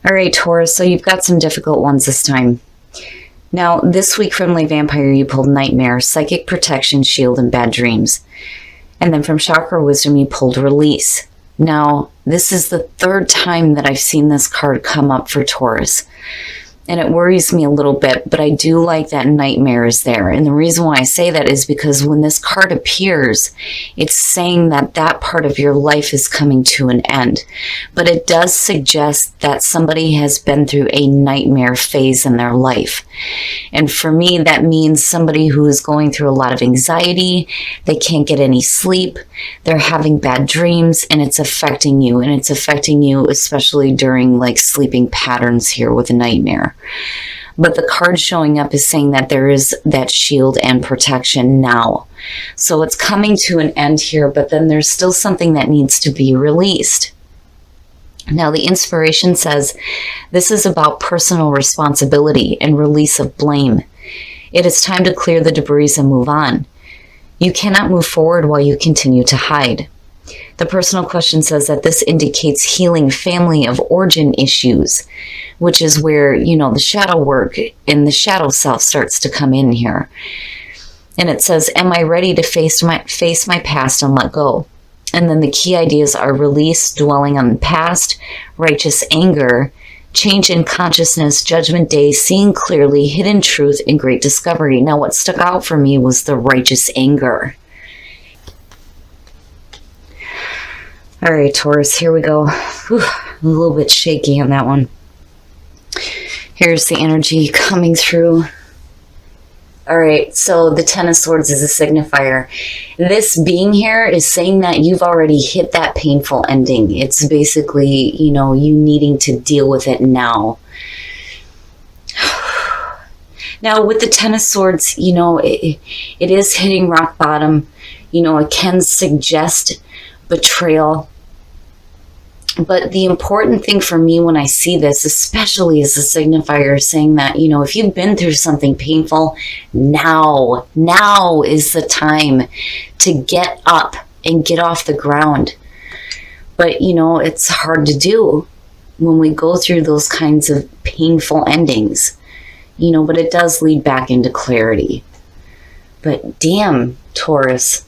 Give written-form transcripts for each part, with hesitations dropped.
All right, Taurus, so you've got some difficult ones this time. Now, this week from Lay Vampire, you pulled Nightmare, Psychic Protection, Shield, and Bad Dreams. And then from Chakra Wisdom, you pulled Release. Now, this is the third time that I've seen this card come up for Taurus. And it worries me a little bit, but I do like that Nightmare is there. And the reason why I say that is because when this card appears, it's saying that that part of your life is coming to an end. But it does suggest that somebody has been through a nightmare phase in their life. And for me, that means somebody who is going through a lot of anxiety, they can't get any sleep, they're having bad dreams, and it's affecting you. And it's affecting you especially during like sleeping patterns here with a nightmare. But the card showing up is saying that there is that shield and protection now. So it's coming to an end here, but then there's still something that needs to be released. Now, the inspiration says this is about personal responsibility and release of blame. It is time to clear the debris and move on. You cannot move forward while you continue to hide. The personal question says that this indicates healing family of origin issues, which is where, the shadow work and the shadow self starts to come in here. And it says, am I ready to face my past and let go? And then the key ideas are release, dwelling on the past, righteous anger, change in consciousness, judgment day, seeing clearly, hidden truth, and great discovery. Now, what stuck out for me was the righteous anger. All right, Taurus, here we go. Whew, a little bit shaky on that one. Here's the energy coming through. All right, so the Ten of Swords is a signifier. This being here is saying that you've already hit that painful ending. It's basically, you needing to deal with it now. Now, with the Ten of Swords, it is hitting rock bottom. It can suggest betrayal. But the important thing for me when I see this, especially as a signifier, saying that, if you've been through something painful, now is the time to get up and get off the ground. But, it's hard to do when we go through those kinds of painful endings, but it does lead back into clarity. But damn, Taurus.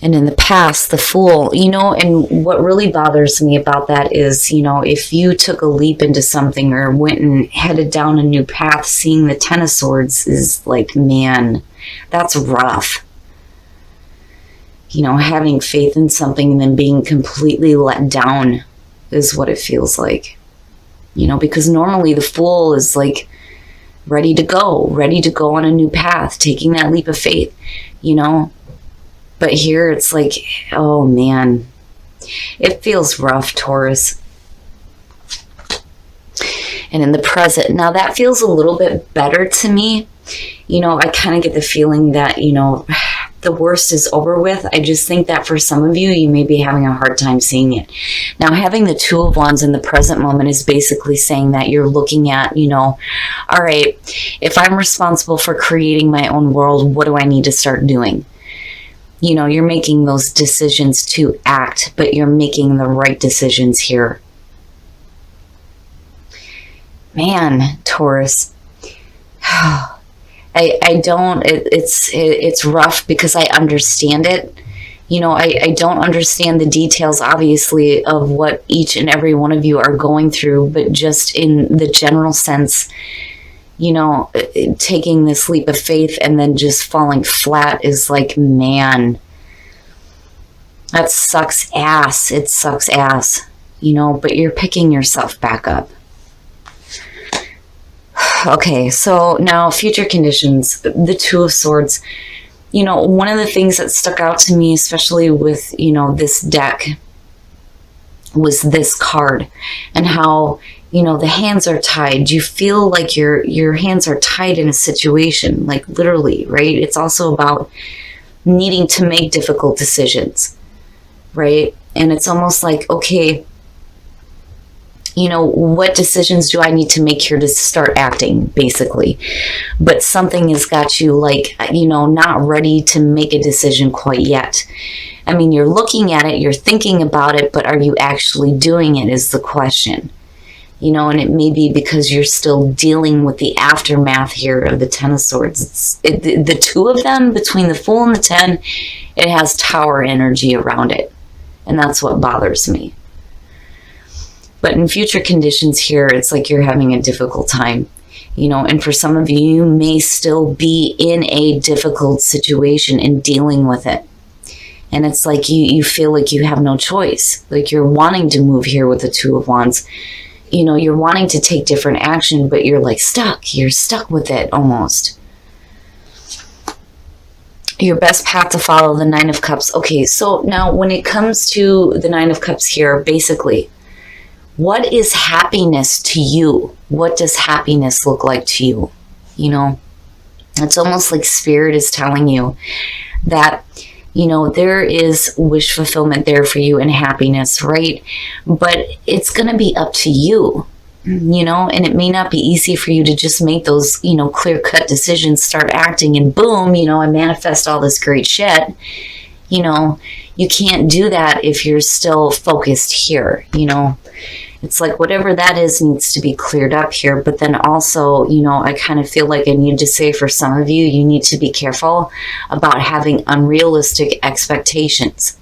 And in the past, the Fool, and what really bothers me about that is, if you took a leap into something or went and headed down a new path, seeing the Ten of Swords is like, man, that's rough. Having faith in something and then being completely let down is what it feels like. Because normally the Fool is like ready to go on a new path, taking that leap of faith, But here it's like, oh man, it feels rough, Taurus. And in the present, now that feels a little bit better to me. I kind of get the feeling that, the worst is over with. I just think that for some of you, you may be having a hard time seeing it. Now, having the Two of Wands in the present moment is basically saying that you're looking at, all right, if I'm responsible for creating my own world, what do I need to start doing? You're making those decisions to act, but you're making the right decisions here. Man, Taurus. It's rough because I understand it. I don't understand the details, obviously, of what each and every one of you are going through, but just in the general sense, taking this leap of faith and then just falling flat is like, man, that sucks ass. It sucks ass, but you're picking yourself back up. Okay, so now future conditions, the Two of Swords. One of the things that stuck out to me, especially with, this deck, was this card and how, the hands are tied. You feel like your hands are tied in a situation, like literally, right? It's also about needing to make difficult decisions, right? And it's almost like, okay, You know, what decisions do I need to make here to start acting, basically? But something has got you like, you know, not ready to make a decision quite yet. I mean, you're looking at it, you're thinking about it, but are you actually doing it is the question. You know, and it may be because you're still dealing with the aftermath here of the Ten of Swords. The two of them, between the Fool and the 10, it has Tower energy around it. And that's what bothers me. But in future conditions here, it's like you're having a difficult time. You know, and for some of you, you may still be in a difficult situation and dealing with it. And it's like you feel like you have no choice. Like you're wanting to move here with the Two of Wands. You know, you're wanting to take different action, but you're like stuck. You're stuck with it almost. Your best path to follow, the Nine of Cups. Okay, so now when it comes to the Nine of Cups here, basically, what is happiness to you? What does happiness look like to you? You know, it's almost like Spirit is telling you that, you know, there is wish fulfillment there for you and happiness, right? But it's going to be up to you, you know, and it may not be easy for you to just make those, you know, clear-cut decisions, start acting, and boom, you know, I manifest all this great shit. You know, you can't do that if you're still focused here, you know. It's like whatever that is needs to be cleared up here. But then also, you know, I kind of feel like I need to say for some of you, you need to be careful about having unrealistic expectations.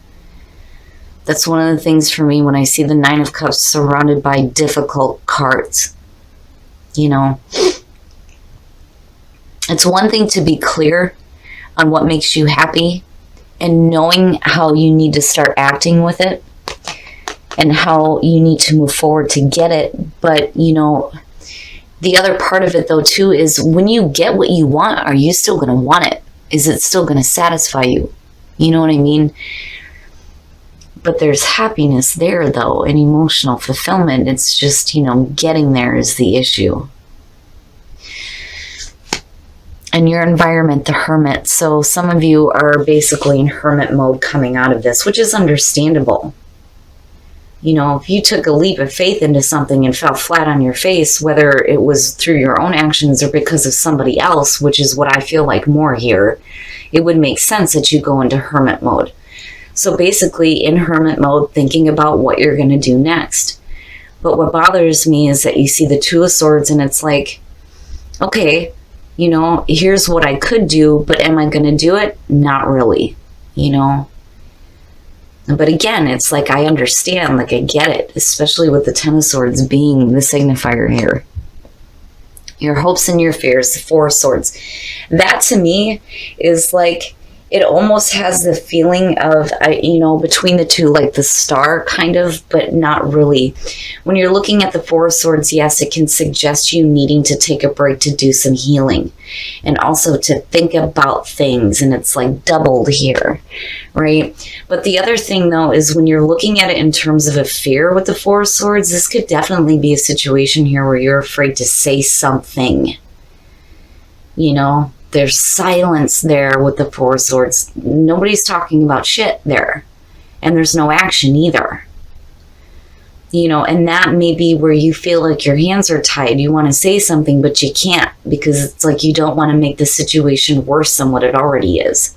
That's one of the things for me when I see the Nine of Cups surrounded by difficult cards. You know, it's one thing to be clear on what makes you happy and knowing how you need to start acting with it and how you need to move forward to get it. But, you know, the other part of it, though, too, is when you get what you want, are you still going to want it? Is it still going to satisfy you? You know what I mean? But there's happiness there, though, and emotional fulfillment. It's just, you know, getting there is the issue. And your environment, the Hermit. So some of you are basically in hermit mode coming out of this, which is understandable. You know, if you took a leap of faith into something and fell flat on your face, whether it was through your own actions or because of somebody else, which is what I feel like more here, it would make sense that you go into hermit mode. So basically in hermit mode, thinking about what you're going to do next. But what bothers me is that you see the Two of Swords and it's like, okay, you know, here's what I could do, but am I going to do it? Not really, you know. But again, it's like I understand, like I get it, especially with the Ten of Swords being the signifier here. Your hopes and your fears, the Four of Swords. That to me is like, it almost has the feeling of, you know, between the two, like the star kind of, but not really. When you're looking at the Four of Swords, yes, it can suggest you needing to take a break to do some healing and also to think about things. And it's like doubled here, right? But the other thing, though, is when you're looking at it in terms of a fear with the Four of Swords, this could definitely be a situation here where you're afraid to say something, you know? There's silence there with the Four of Swords. Nobody's talking about shit there. And there's no action either. You know, and that may be where you feel like your hands are tied. You want to say something, but you can't because it's like you don't want to make the situation worse than what it already is.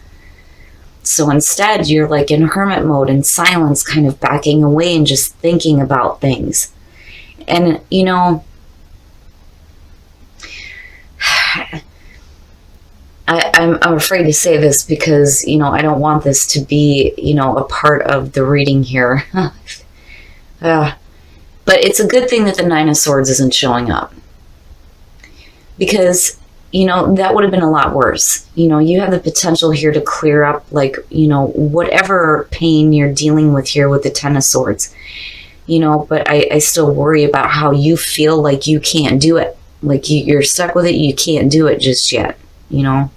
So instead, you're like in hermit mode in silence, kind of backing away and just thinking about things. And, you know, I'm afraid to say this because, you know, I don't want this to be, you know, a part of the reading here. But it's a good thing that the Nine of Swords isn't showing up. Because, you know, that would have been a lot worse. You know, you have the potential here to clear up, like, you know, whatever pain you're dealing with here with the Ten of Swords. You know, but I still worry about how you feel like you can't do it. Like you're stuck with it, you can't do it just yet. You know?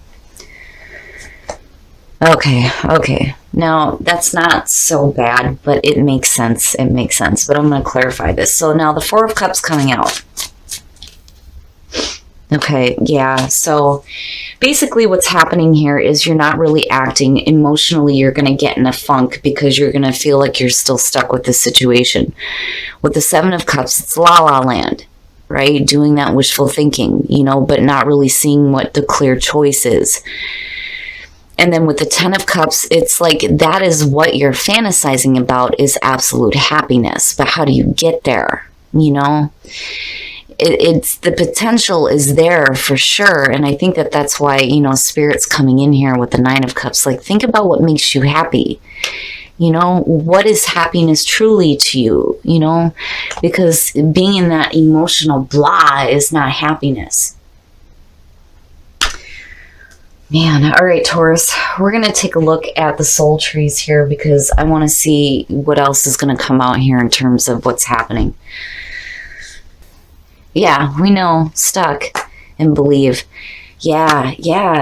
Okay. Now, that's not so bad, but it makes sense. It makes sense. But I'm going to clarify this. So now the Four of Cups coming out. Okay, yeah. So basically what's happening here is you're not really acting. Emotionally, you're going to get in a funk because you're going to feel like you're still stuck with the situation. With the Seven of Cups, it's la la land, right? Doing that wishful thinking, but not really seeing what the clear choice is. And then with the Ten of Cups, it's like that is what you're fantasizing about is absolute happiness. But how do you get there? It's the potential is there for sure. And I think that's why, Spirit's coming in here with the Nine of Cups. Like, think about what makes you happy. What is happiness truly to you, because being in that emotional blah is not happiness. Man, all right, Taurus, we're going to take a look at the soul trees here because I want to see what else is going to come out here in terms of what's happening. Yeah, we know, stuck and believe. Yeah,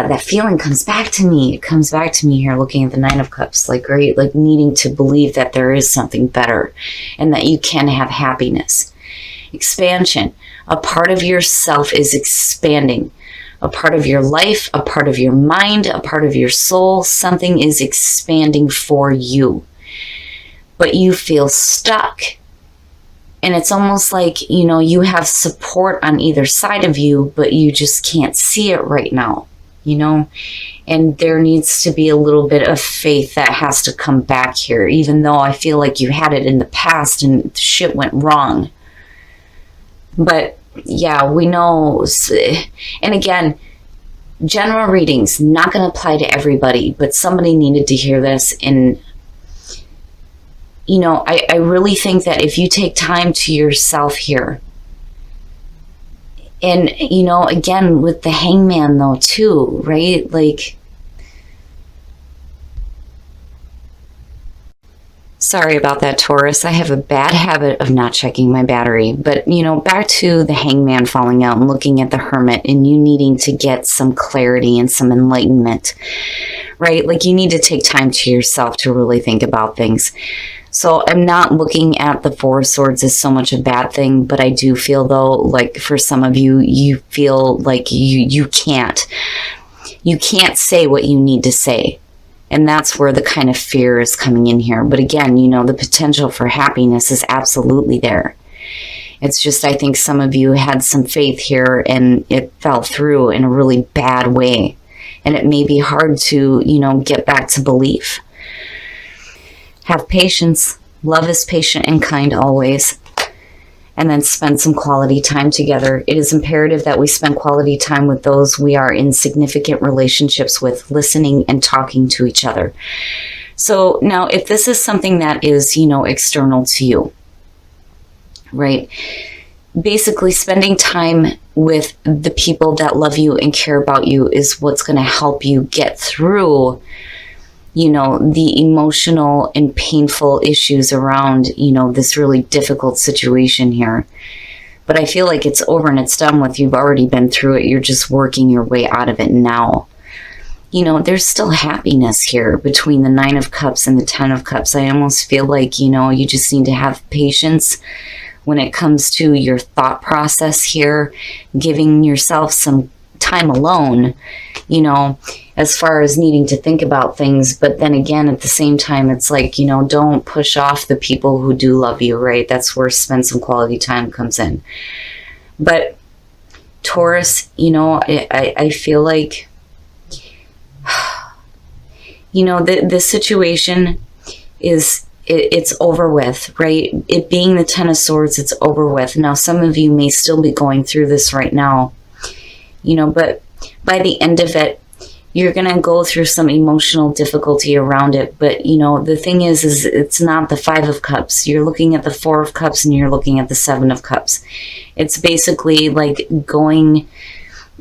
that feeling comes back to me. It comes back to me here looking at the Nine of Cups, like needing to believe that there is something better and that you can have happiness. Expansion. A part of yourself is expanding. A part of your life, a part of your mind, a part of your soul, something is expanding for you. But you feel stuck. And it's almost like, you have support on either side of you, but you just can't see it right now, And there needs to be a little bit of faith that has to come back here, even though I feel like you had it in the past and shit went wrong. But yeah, we know. And again, general readings, not going to apply to everybody, but somebody needed to hear this. And I really think that if you take time to yourself here, and, again, with the Hangman though, too, right? Like, sorry about that, Taurus. I have a bad habit of not checking my battery. But, back to the Hangman falling out and looking at the Hermit and you needing to get some clarity and some enlightenment, right? Like, you need to take time to yourself to really think about things. So I'm not looking at the Four of Swords as so much a bad thing, but I do feel, though, like for some of you, you feel like you can't say what you need to say. And that's where the kind of fear is coming in here. But again, the potential for happiness is absolutely there. It's just, I think some of you had some faith here and it fell through in a really bad way. And it may be hard to, get back to belief. Have patience. Love is patient and kind always. And then spend some quality time together. It is imperative that we spend quality time with those we are in significant relationships with, listening and talking to each other. So now, if this is something that is, external to you, right? Basically, spending time with the people that love you and care about you is what's going to help you get through the emotional and painful issues around, this really difficult situation here. But I feel like it's over and it's done with. You've already been through it. You're just working your way out of it now. There's still happiness here between the Nine of Cups and the Ten of Cups. I almost feel like, you just need to have patience when it comes to your thought process here, giving yourself some time alone, as far as needing to think about things. But then again, at the same time, it's like, don't push off the people who do love you, right? That's where spend some quality time comes in. But Taurus, I feel like, the situation is, it's over with, right? It being the Ten of Swords, it's over with. Now, some of you may still be going through this right now, but by the end of it, you're going to go through some emotional difficulty around it. But, the thing is it's not the Five of Cups. You're looking at the Four of Cups and you're looking at the Seven of Cups. It's basically like going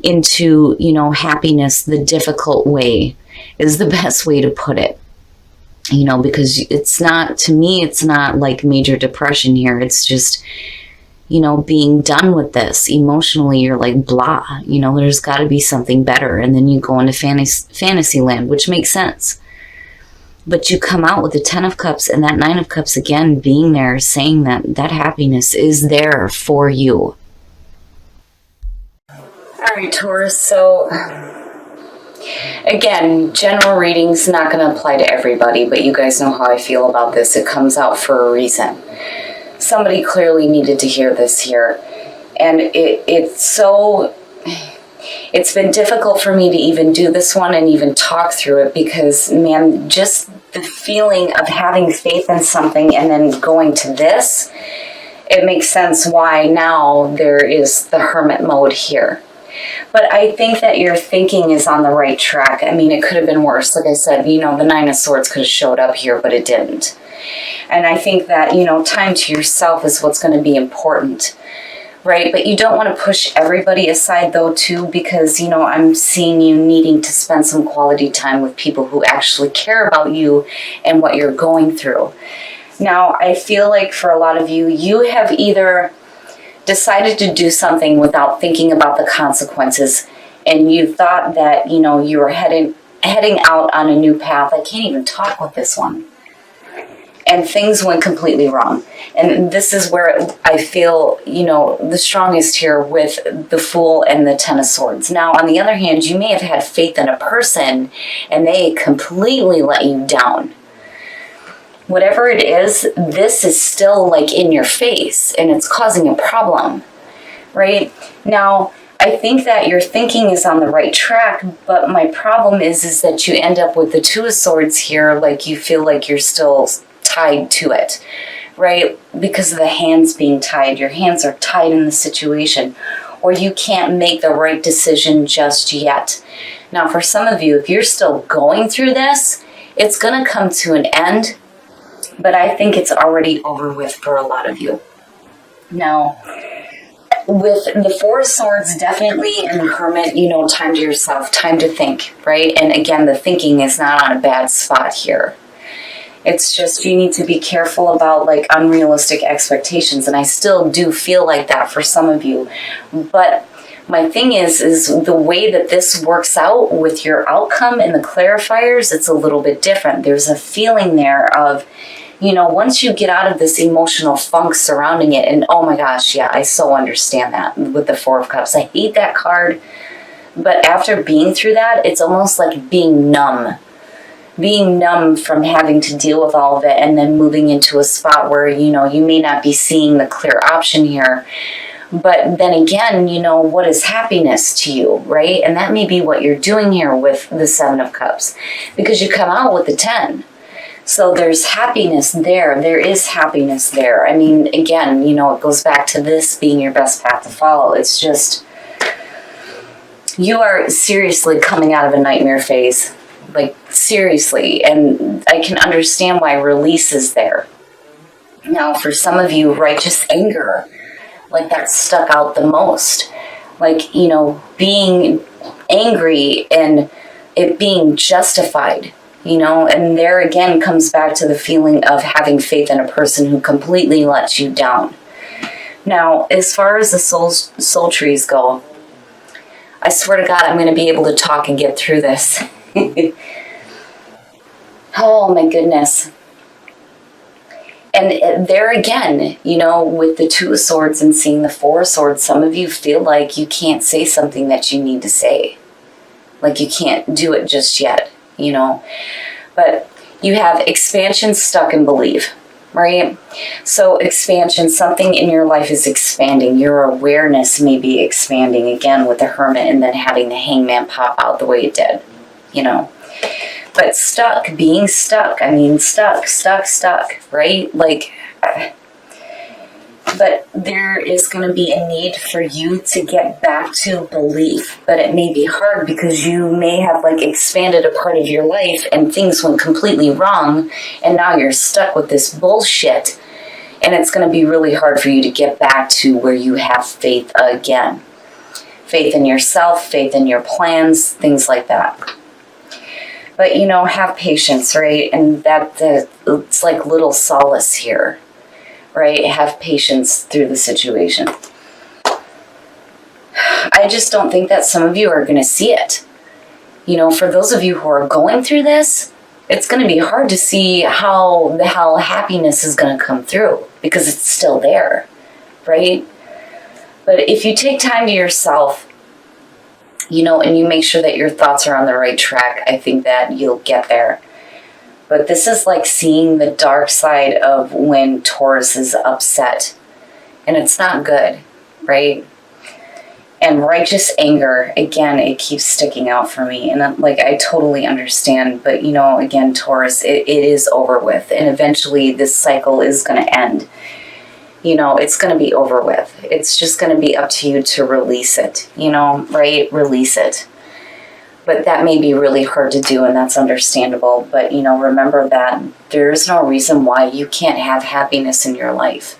into, happiness the difficult way is the best way to put it. Because it's not, to me, it's not like major depression here. It's just, being done with this. Emotionally, you're like, blah, there's got to be something better. And then you go into fantasy land, which makes sense. But you come out with the Ten of Cups and that Nine of Cups again being there, saying that happiness is there for you. All right, Taurus. So, again, general reading's not going to apply to everybody, but you guys know how I feel about this. It comes out for a reason. Somebody clearly needed to hear this here. And it's been difficult for me to even do this one and even talk through it because, man, just the feeling of having faith in something and then going to this, it makes sense why now there is the hermit mode here. But I think that your thinking is on the right track. I mean, it could have been worse. Like I said, the Nine of Swords could have showed up here, but it didn't. And I think that, time to yourself is what's going to be important, right? But you don't want to push everybody aside, though, too, because, I'm seeing you needing to spend some quality time with people who actually care about you and what you're going through. Now, I feel like for a lot of you, you have either decided to do something without thinking about the consequences, and you thought that, you were heading out on a new path. I can't even talk with this one. And things went completely wrong. And this is where I feel, the strongest here with the Fool and the Ten of Swords. Now, on the other hand, you may have had faith in a person and they completely let you down. Whatever it is, this is still like in your face and it's causing a problem, right? Now, I think that your thinking is on the right track, but my problem is that you end up with the Two of Swords here, like you feel like you're still tied to it, right? Because of the hands being tied. Your hands are tied in the situation, or you can't make the right decision just yet. Now, for some of you, if you're still going through this, it's going to come to an end, but I think it's already over with for a lot of you. Now, with the Four of Swords, definitely, and the Hermit, time to yourself, time to think, right? And again, the thinking is not on a bad spot here. It's just you need to be careful about like unrealistic expectations. And I still do feel like that for some of you. But my thing is the way that this works out with your outcome and the clarifiers, it's a little bit different. There's a feeling there of, once you get out of this emotional funk surrounding it, and oh my gosh, yeah, I so understand that with the Four of Cups. I hate that card. But after being through that, it's almost like being numb. Being numb from having to deal with all of it and then moving into a spot where, you may not be seeing the clear option here. But then again, what is happiness to you, right? And that may be what you're doing here with the Seven of Cups because you come out with the 10. So there's happiness there. There is happiness there. I mean, again, it goes back to this being your best path to follow. It's just, you are seriously coming out of a nightmare phase. Like, seriously. And I can understand why release is there. Now, for some of you, righteous anger, like that stuck out the most. Like, being angry and it being justified, and there again comes back to the feeling of having faith in a person who completely lets you down. Now, as far as the soul trees go, I swear to God, I'm going to be able to talk and get through this. Oh my goodness. And there again, with the Two of Swords and seeing the Four of Swords, some of you feel like you can't say something that you need to say. Like you can't do it just yet, But you have expansion, stuck, and believe, right? So expansion, something in your life is expanding. Your awareness may be expanding again with the Hermit and then having the Hangman pop out the way it did. But stuck, being stuck, stuck, right? Like, but there is going to be a need for you to get back to belief, but it may be hard because you may have expanded a part of your life and things went completely wrong and now you're stuck with this bullshit and it's going to be really hard for you to get back to where you have faith again. Faith in yourself, faith in your plans, things like that. But, have patience, right? And it's like little solace here, right? Have patience through the situation. I just don't think that some of you are going to see it. For those of you who are going through this, it's going to be hard to see how the hell happiness is going to come through because it's still there, right? But if you take time to yourself and you make sure that your thoughts are on the right track, I think that you'll get there. But this is like seeing the dark side of when Taurus is upset. And it's not good, right? And righteous anger, again, it keeps sticking out for me. And I totally understand. But, again, Taurus, it is over with. And eventually this cycle is going to end. It's going to be over with. It's just going to be up to you to release it, right? Release it. But that may be really hard to do, and that's understandable. But, remember that there is no reason why you can't have happiness in your life.